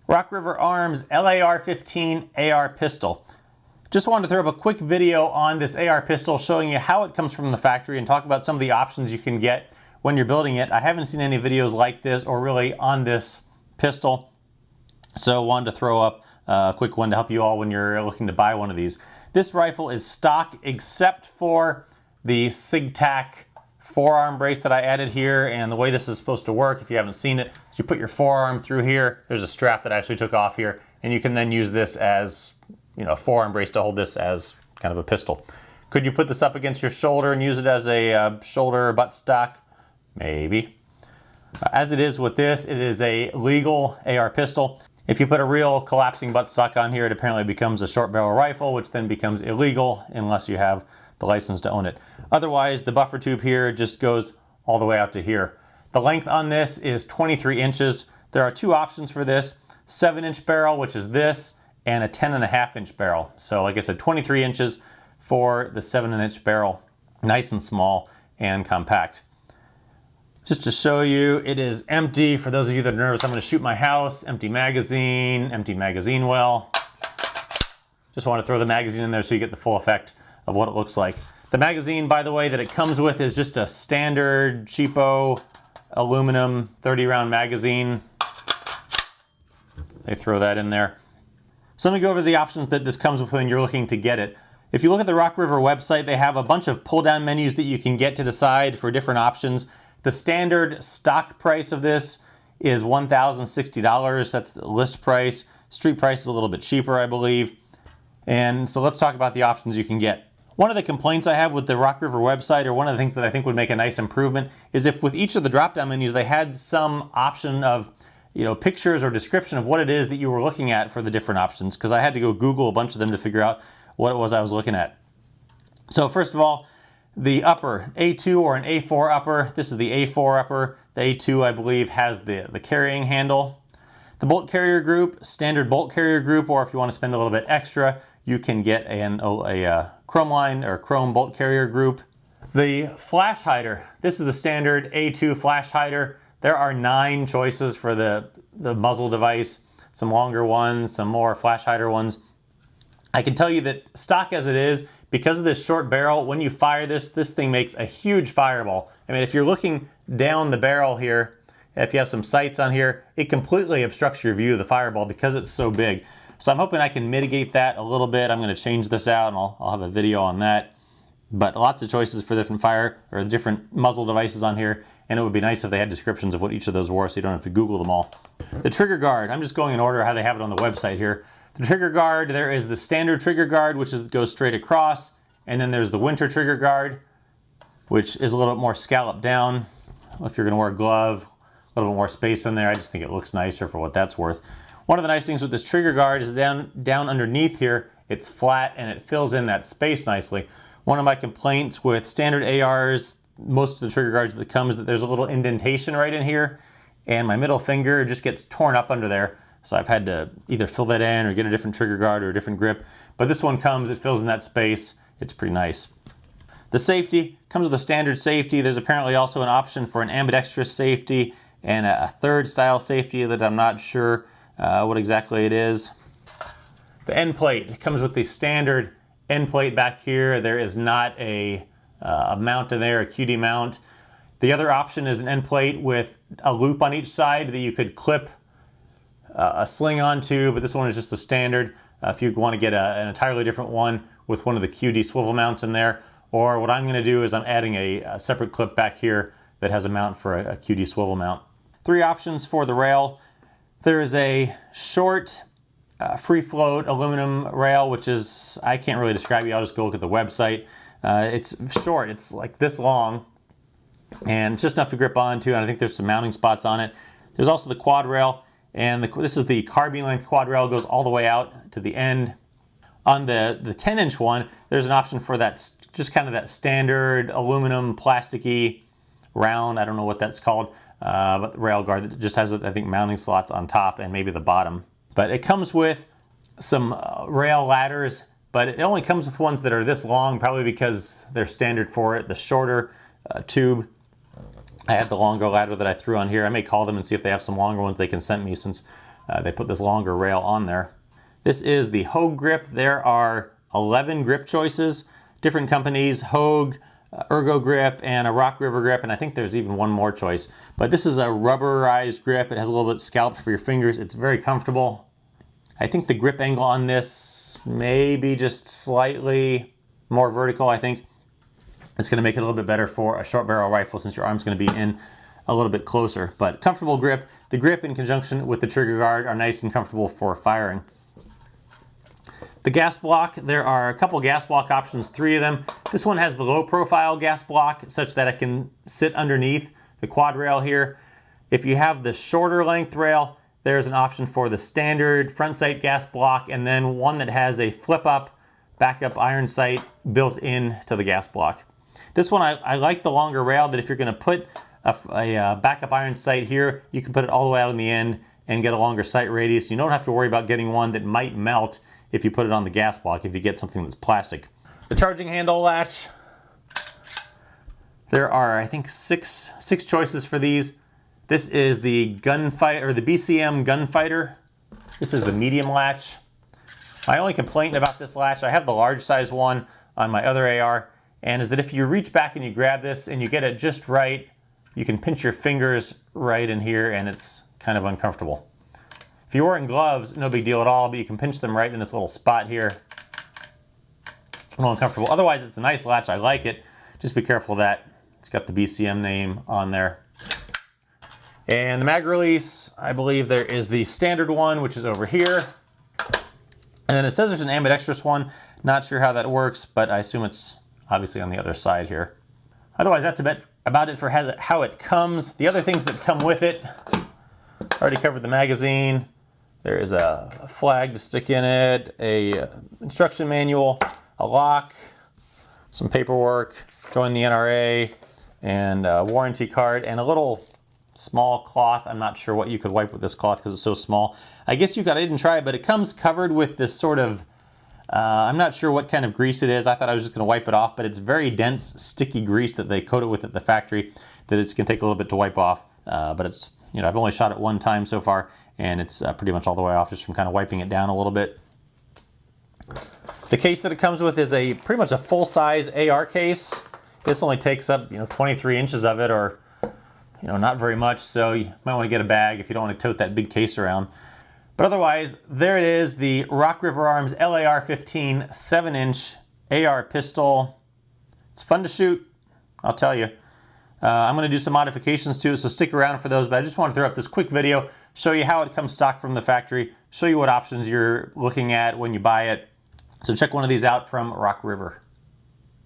Rock River Arms LAR15 AR pistol. Just wanted to throw up a quick video on this AR pistol showing you how it comes from the factory and talk about some of the options you can get when you're building it. I haven't seen any videos like this or really on this pistol, so wanted to throw up a quick one to help you all when you're looking to buy one of these. This rifle is stock except for the SigTac forearm brace that I added here, and the way this is supposed to work, if you haven't seen it, is you put your forearm through here. There's a strap that I actually took off here, and you can then use this as, you know, a forearm brace to hold this as kind of a pistol. Could you put this up against your shoulder and use it as a shoulder buttstock? Maybe. As it is with this, it is a legal AR pistol. If you put a real collapsing buttstock on here, it apparently becomes a short barrel rifle, which then becomes illegal unless you have the license to own it. Otherwise, the buffer tube here just goes all the way out to here. The length on this is 23 inches. There are two options for this: 7-inch barrel, which is this, and a 10.5-inch barrel. So like I said, 23 inches for the 7-inch barrel. Nice and small and compact. Just to show you, it is empty. For those of you that are nervous, I'm going to shoot my house. Empty magazine well. Just want to throw the magazine in there so you get the full effect of what it looks like. The magazine, by the way, that it comes with is just a standard cheapo aluminum 30-round magazine. They throw that in there. So let me go over the options that this comes with when you're looking to get it. If you look at the Rock River website, they have a bunch of pull-down menus that you can get to decide for different options. The standard stock price of this is $1,060. That's the list price. Street price is a little bit cheaper, I believe. And so let's talk about the options you can get. One of the complaints I have with the Rock River website, or one of the things that I think would make a nice improvement, is if with each of the drop-down menus they had some option of, you know, pictures or description of what it is that you were looking at for the different options, because I had to go Google a bunch of them to figure out what it was I was looking at. So first of all, the upper, A2 or an A4 upper. This is the A4 upper. The A2, I believe, has the carrying handle. The bolt carrier group, standard bolt carrier group, or if you want to spend a little bit extra, you can get a chrome line or chrome bolt carrier group. The Flashhider. This is the standard A2 Flashhider. There are 9 choices for the muzzle device. Some longer ones, some more Flashhider ones. I can tell you that stock as it is, because of this short barrel, when you fire this thing makes a huge fireball. I mean, if you're looking down the barrel here, if you have some sights on here, it completely obstructs your view of the fireball because it's so big. So I'm hoping I can mitigate that a little bit. I'm going to change this out, and I'll have a video on that. But lots of choices for different fire or the different muzzle devices on here, and it would be nice if they had descriptions of what each of those were so you don't have to Google them all. The trigger guard, I'm just going in order how they have it on the website here. The trigger guard, there is the standard trigger guard, which goes straight across, and then there's the winter trigger guard, which is a little bit more scalloped down. If you're going to wear a glove, a little bit more space in there. I just think it looks nicer for what that's worth. One of the nice things with this trigger guard is down underneath here, it's flat and it fills in that space nicely. One of my complaints with standard ARs, most of the trigger guards that come, is that there's a little indentation right in here, and my middle finger just gets torn up under there. So I've had to either fill that in or get a different trigger guard or a different grip. But this one comes, it fills in that space. It's pretty nice. The safety comes with a standard safety. There's apparently also an option for an ambidextrous safety and a third style safety that I'm not sure what exactly it is. The end plate, it comes with the standard end plate back here. There is not a mount in there, a QD mount. The other option is an end plate with a loop on each side that you could clip a sling onto, but this one is just a standard. If you want to get an entirely different one with one of the QD swivel mounts in there, or what I'm going to do is I'm adding a separate clip back here that has a mount for a QD swivel mount. 3 options for the rail. There is a short free float aluminum rail, which is, I can't really describe it. I'll just go look at the website. It's short, it's like this long, and it's just enough to grip onto, and I think there's some mounting spots on it. There's also the quad rail, and this is the carbine length quad rail, goes all the way out to the end. On the 10-inch one, there's an option for that, just kind of that standard aluminum plasticky round, I don't know what that's called, but the rail guard that just has, I think, mounting slots on top and maybe the bottom. But it comes with some rail ladders, but it only comes with ones that are this long, probably because they're standard for it. The shorter tube, I had the longer ladder that I threw on here. I may call them and see if they have some longer ones they can send me, since they put this longer rail on there. This is the Hogue grip. There are 11 grip choices, different companies, Hogue, Ergo grip, and a Rock River grip, and I think there's even one more choice. But this is a rubberized grip. It has a little bit scalloped for your fingers. It's very comfortable. I think the grip angle on this may be just slightly more vertical. I think it's going to make it a little bit better for a short barrel rifle since your arm's going to be in a little bit closer. But comfortable grip. The grip in conjunction with the trigger guard are nice and comfortable for firing. The gas block, there are a couple gas block options, 3 of them. This one has the low profile gas block such that it can sit underneath the quad rail here. If you have the shorter length rail, there's an option for the standard front sight gas block, and then one that has a flip up backup iron sight built into the gas block. This one, I like the longer rail, that if you're going to put a backup iron sight here, you can put it all the way out in the end and get a longer sight radius. You don't have to worry about getting one that might melt if you put it on the gas block, if you get something that's plastic. The charging handle latch, there are, I think, six choices for these. This is the Gunfighter, or the BCM Gunfighter. This is the medium latch. My only complaint about this latch, I have the large size one on my other AR, and is that if you reach back and you grab this and you get it just right, you can pinch your fingers right in here and it's kind of uncomfortable. If you're wearing gloves, no big deal at all, but you can pinch them right in this little spot here. A little uncomfortable. Otherwise, it's a nice latch. I like it. Just be careful of that. It's got the BCM name on there. And the mag release, I believe there is the standard one, which is over here. And then it says there's an ambidextrous one. Not sure how that works, but I assume it's obviously on the other side here. Otherwise, that's about it for how it comes. The other things that come with it, already covered the magazine. There is a flag to stick in it, a instruction manual, a lock, some paperwork, join the NRA, and a warranty card, and a little small cloth. I'm not sure what you could wipe with this cloth because it's so small. I guess I didn't try it, but it comes covered with this sort of, I'm not sure what kind of grease it is. I thought I was just going to wipe it off, but it's very dense, sticky grease that they coat it with at the factory that it's going to take a little bit to wipe off. But it's, I've only shot it one time so far, and it's pretty much all the way off just from kind of wiping it down a little bit. The case that it comes with is pretty much a full-size AR case. This only takes up 23 inches of it, or not very much, so you might want to get a bag if you don't want to tote that big case around. But otherwise, there it is, the Rock River Arms LAR15 7-inch AR pistol. It's fun to shoot, I'll tell you. I'm going to do some modifications to it, so stick around for those, but I just want to throw up this quick video, show you how it comes stock from the factory, show you what options you're looking at when you buy it. So check one of these out from Rock River.